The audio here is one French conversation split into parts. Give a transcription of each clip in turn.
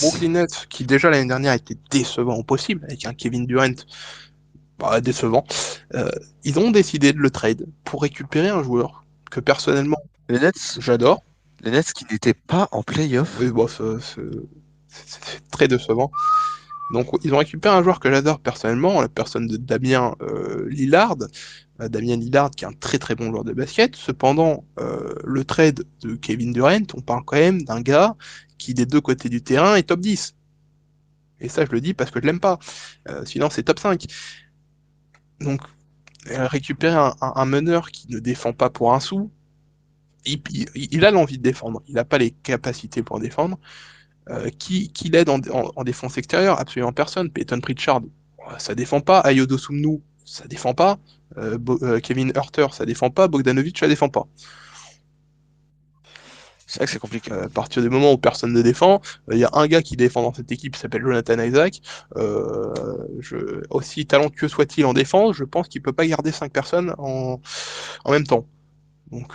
Brooklyn Nets, qui déjà l'année dernière était décevant au possible, avec un Kevin Durant décevant, euh, ils ont décidé de le trade pour récupérer un joueur que personnellement Les Nets, j'adore. les Nets qui n'étaient pas en Oui, playoff. bon, c'est très décevant. Donc ils ont récupéré un joueur que j'adore personnellement, la personne de Damien Lillard. Damien Lillard qui est un très très bon joueur de basket. Cependant, le trade de Kevin Durant, on parle quand même d'un gars qui des deux côtés du terrain est top 10. Et ça je le dis parce que je l'aime pas. Sinon c'est top 5. Donc récupérer un meneur qui ne défend pas pour un sou, il a l'envie de défendre, il n'a pas les capacités pour défendre. Qui l'aide en défense extérieure? Absolument personne. Peyton Pritchard, ça défend pas. Ayo Sumnu, ça défend pas. Kevin Huerter, ça défend pas. Bogdanovic, ça défend pas. C'est vrai que c'est compliqué. À partir du moment où personne ne défend, il y a un gars qui défend dans cette équipe qui s'appelle Jonathan Isaac. Aussi talentueux soit-il en défense, je pense qu'il peut pas garder 5 personnes en même temps. Donc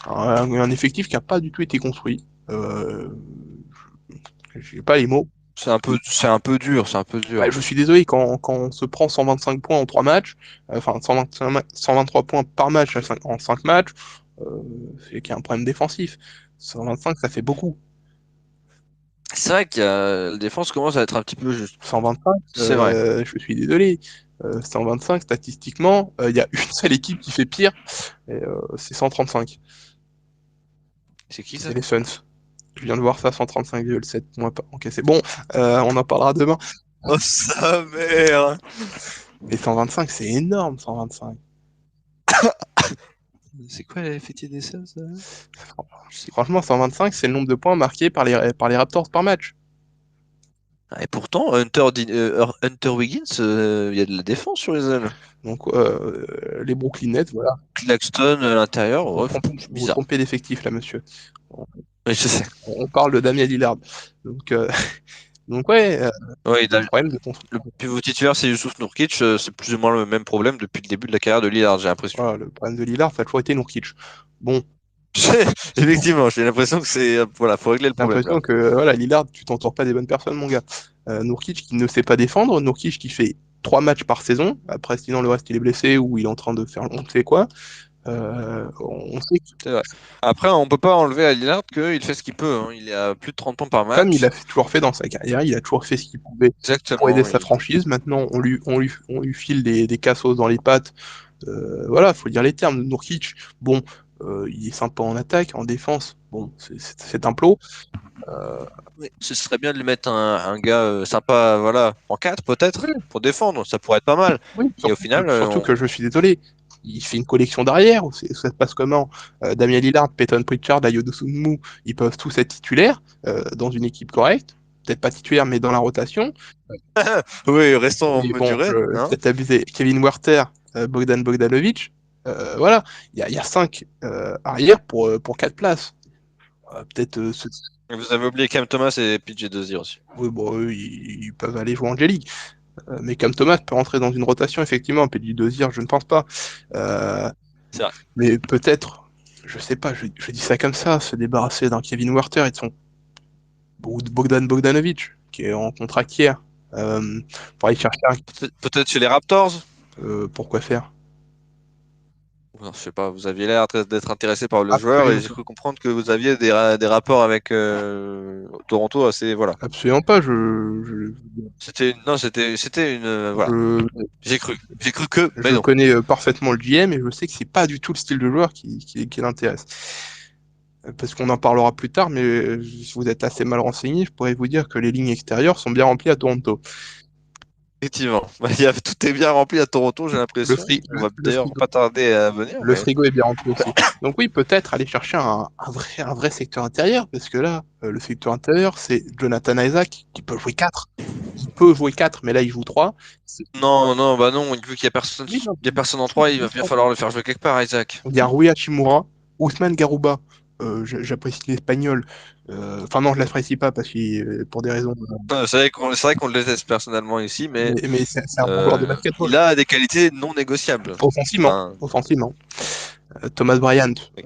un effectif qui n'a pas du tout été construit. J'ai pas les mots. C'est un peu dur, c'est un peu Ouais, dur. je suis désolé, quand on se prend 125 points en 3 matchs, enfin 123 points par match en 5 matchs, euh, c'est qu'il y a un problème défensif. 125, ça fait beaucoup. C'est vrai que la défense commence à être un petit peu juste. 125, C'est vrai. je suis désolé. 125, statistiquement, il y a une seule équipe qui fait pire, et c'est 135. C'est qui C'est ça? les Suns. Je viens de voir ça, 135,7 points encaissés. Bon, on en parlera demain. Oh sa mère! Mais 125, c'est énorme, 125. C'est quoi l'effectif des Suns, ça? Je sais plus. Franchement, 125, c'est le nombre de points marqués par les Raptors par match. Ah, et pourtant, Hunter Wiggins, il y a de la défense sur les ailes. Donc, les Brooklyn Nets, voilà. Claxton à l'intérieur, Vous ouais, trompez, vous bizarre. trompez d'effectif, là, monsieur. On, Oui, je sais. on parle de Damien Lillard. Donc, donc ouais, Ouais, problème de construction. le pivot titulaire, c'est Youssouf Nourkic. C'est plus ou moins le même problème depuis le début de la carrière de Lillard, j'ai l'impression. Voilà, le problème de Lillard, ça a toujours été Nurkic. Bon, Effectivement, j'ai l'impression que c'est. Voilà, faut régler le j'ai problème là. l'impression que, voilà, Lillard, tu t'entoures pas des bonnes personnes, mon gars. Nurkic qui ne sait pas défendre, Nurkic qui fait 3 matchs par saison, après, sinon, le reste, il est blessé ou il est en train de faire on ne sait quoi. On sait que, C'est vrai. Après, on peut pas enlever à Lillard qu'il fait ce qu'il peut, hein. Il est à plus de 30 points par comme il match. a toujours fait dans sa carrière, il a toujours fait ce qu'il pouvait pour aider Exactement. sa franchise. Maintenant, on lui file des cassos dans les pattes. Voilà, faut dire les termes. Nurkic, bon, il est sympa en attaque, en défense, bon, c'est un plot. Euh, Oui, ce serait bien de lui mettre un gars sympa, voilà, en 4 peut-être, oui, pour défendre. Ça pourrait être pas mal. oui, Et au surtout que, final, surtout que je suis désolé. Il fait une collection d'arrière, ça se passe comment? Damien Lillard, Peyton Pritchard, Ayo Dosunmu, ils peuvent tous être titulaires dans une équipe correcte. Peut-être pas titulaire, mais dans la rotation. oui, restons en Oui, bon, mesuré, hein. peut-être abusé. Kevin Werther, Bogdan Bogdanovic, voilà, il y a 5 arrières pour 4 places. Peut-être Et vous avez oublié Cam Thomas et PJ Dozier aussi. oui, bon, eux, ils peuvent aller jouer en G-League. Mais Cam Thomas peut rentrer dans une rotation, effectivement. Pedri Dozier, je ne pense pas. Euh, C'est vrai. mais peut-être, je sais pas, je dis ça comme ça, se débarrasser d'un Kevin Werther et de son Bogdan Bogdanovic, qui est en contrat hier, pour aller chercher Peut-être chez les Raptors? pourquoi faire? Non, je sais pas, vous aviez l'air d'être intéressé par le joueur et Absolument j'ai pas. cru comprendre que vous aviez des rapports avec Toronto assez, voilà. Absolument pas. Non, c'était une, voilà. Je, J'ai cru que, mais je non. connais parfaitement le GM et je sais que c'est pas du tout le style de joueur qui l'intéresse. Parce qu'on en parlera plus tard, mais si vous êtes assez mal renseigné, je pourrais vous dire que les lignes extérieures sont bien remplies à Toronto. Effectivement, tout est bien rempli à Toronto, j'ai Le, l'impression. fri- On le, va le d'ailleurs frigo, pas tarder à venir, le mais frigo est bien rempli aussi. Donc oui, peut-être aller chercher un vrai secteur intérieur, parce que là, le secteur intérieur, c'est Jonathan Isaac qui peut jouer 4. Il peut jouer 4, mais là, il joue 3. non, non, bah non, vu Oui, non, il y a personne en si, 3, il va il bien prend. falloir le faire jouer quelque part, Isaac. Il y a Rui Hachimura, Ousmane Garouba. J'apprécie l'espagnol. Enfin non, je l'apprécie pas parce que pour des raisons. C'est vrai qu'on le déteste personnellement ici, Mais c'est un bon joueur de basketball. il a des qualités non négociables. Offensivement. Enfin, Offensivement. Thomas Bryant, Oui.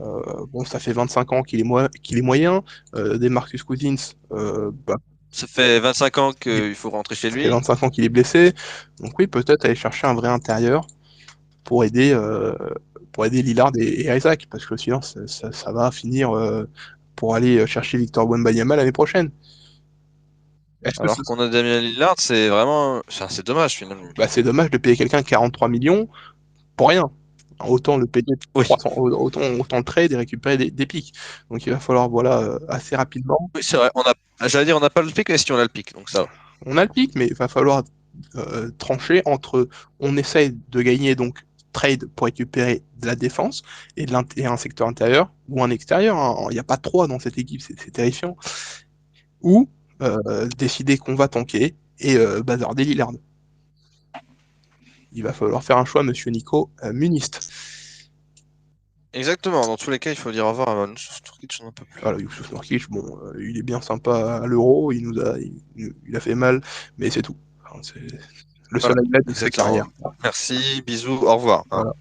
bon, ça fait 25 ans qu'il est moyen. Des Marcus Cousins, bah, Ça fait 25 ans il- qu'il faut rentrer chez ça fait lui. 25 ans qu'il est blessé. Donc oui, peut-être aller chercher un vrai intérieur pour aider, euh, pour aider Lillard et Isaac, parce que sinon ça va finir pour aller chercher Victor Wembanyama l'année prochaine. Est-ce que Alors qu'on a Damien Lillard, c'est vraiment. Enfin, c'est dommage finalement. bah, c'est dommage de payer quelqu'un 43 millions pour rien. Autant le payer Oui. 300, autant le trade et récupérer des pics. Donc il va falloir, voilà, assez rapidement. Oui, c'est vrai. J'allais dire, on n'a pas le pic, mais si on a le pic, donc ça va. On a le pic, mais il va falloir trancher entre on essaye de gagner donc trade pour récupérer de la défense et un secteur intérieur ou un extérieur. Hein. Il n'y a pas trois dans cette équipe, c'est terrifiant. Ou décider qu'on va tanker et bazarder Lillard. Il va falloir faire un choix, monsieur Nico, muniste. Exactement. Dans tous les cas, il faut dire au revoir à Manus Turkic, on n'en peut plus. Voilà, Youssouf Nurkic, bon, il est bien sympa à l'Euro, il a fait mal, mais c'est tout. Enfin, c'est le Voilà. seul highlight de sa Exactement. carrière. Merci, bisous, au revoir. Hein. Voilà.